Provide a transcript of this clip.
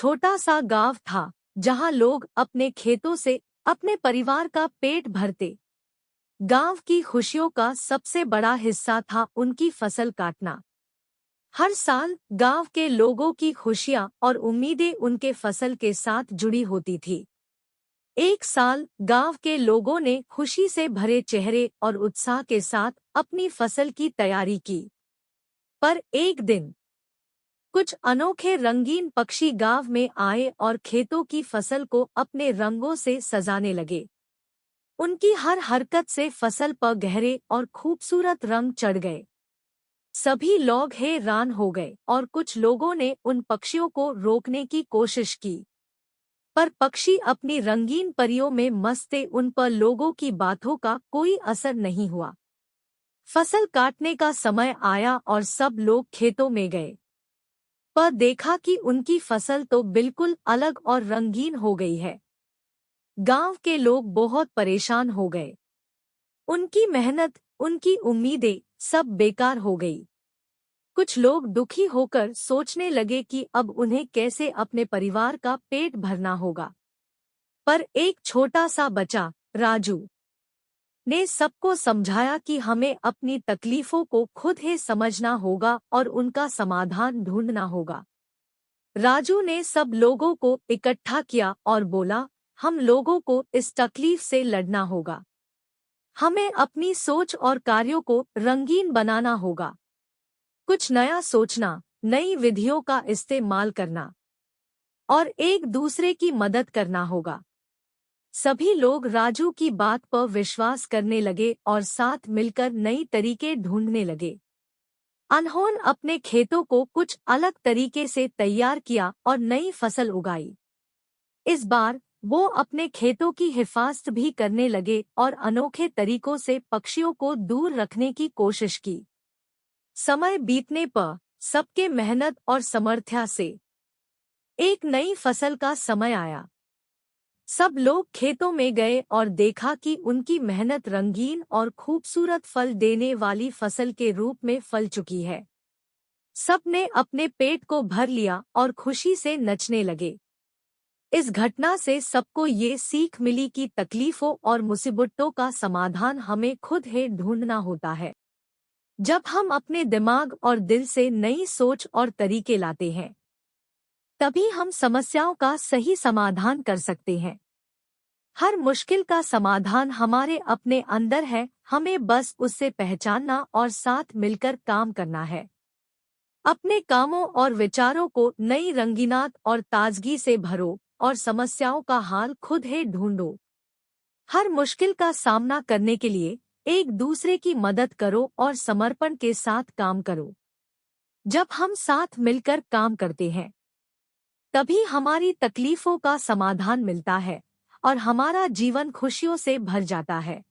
छोटा सा गांव था जहां लोग अपने खेतों से अपने परिवार का पेट भरते। गांव की खुशियों का सबसे बड़ा हिस्सा था उनकी फसल काटना। हर साल गांव के लोगों की खुशियां और उम्मीदें उनके फसल के साथ जुड़ी होती थी। एक साल गांव के लोगों ने खुशी से भरे चेहरे और उत्साह के साथ अपनी फसल की तैयारी की। पर एक दिन कुछ अनोखे रंगीन पक्षी गांव में आए और खेतों की फसल को अपने रंगों से सजाने लगे। उनकी हर हरकत से फसल पर गहरे और खूबसूरत रंग चढ़ गए। सभी लोग हैरान हो गए और कुछ लोगों ने उन पक्षियों को रोकने की कोशिश की, पर पक्षी अपनी रंगीन परियों में मस्त थे। उन पर लोगों की बातों का कोई असर नहीं हुआ। फसल काटने का समय आया और सब लोग खेतों में गए, पर देखा कि उनकी फसल तो बिल्कुल अलग और रंगीन हो गई है। गांव के लोग बहुत परेशान हो गए। उनकी मेहनत, उनकी उम्मीदें सब बेकार हो गई। कुछ लोग दुखी होकर सोचने लगे कि अब उन्हें कैसे अपने परिवार का पेट भरना होगा। पर एक छोटा सा बच्चा, राजू, ने सबको समझाया कि हमें अपनी तकलीफों को खुद ही समझना होगा और उनका समाधान ढूंढना होगा। राजू ने सब लोगों को इकट्ठा किया और बोला, हम लोगों को इस तकलीफ से लड़ना होगा। हमें अपनी सोच और कार्यों को रंगीन बनाना होगा। कुछ नया सोचना, नई विधियों का इस्तेमाल करना और एक दूसरे की मदद करना होगा। सभी लोग राजू की बात पर विश्वास करने लगे और साथ मिलकर नई तरीके ढूंढने लगे। उन्होंने अपने खेतों को कुछ अलग तरीके से तैयार किया और नई फसल उगाई। इस बार वो अपने खेतों की हिफाजत भी करने लगे और अनोखे तरीकों से पक्षियों को दूर रखने की कोशिश की। समय बीतने पर सबके मेहनत और समर्थ्य से एक नई फसल का समय आया। सब लोग खेतों में गए और देखा कि उनकी मेहनत रंगीन और खूबसूरत फल देने वाली फसल के रूप में फल चुकी है। सब ने अपने पेट को भर लिया और खुशी से नचने लगे। इस घटना से सबको ये सीख मिली कि तकलीफों और मुसीबतों का समाधान हमें खुद ही ढूंढना होता है। जब हम अपने दिमाग और दिल से नई सोच और तरीके लाते हैं, तभी हम समस्याओं का सही समाधान कर सकते हैं। हर मुश्किल का समाधान हमारे अपने अंदर है, हमें बस उससे पहचानना और साथ मिलकर काम करना है। अपने कामों और विचारों को नई रंगीनात और ताजगी से भरो और समस्याओं का हाल खुद ही ढूंढो। हर मुश्किल का सामना करने के लिए एक दूसरे की मदद करो और समर्पण के साथ काम करो। जब हम साथ मिलकर काम करते हैं, तभी हमारी तकलीफों का समाधान मिलता है और हमारा जीवन खुशियों से भर जाता है।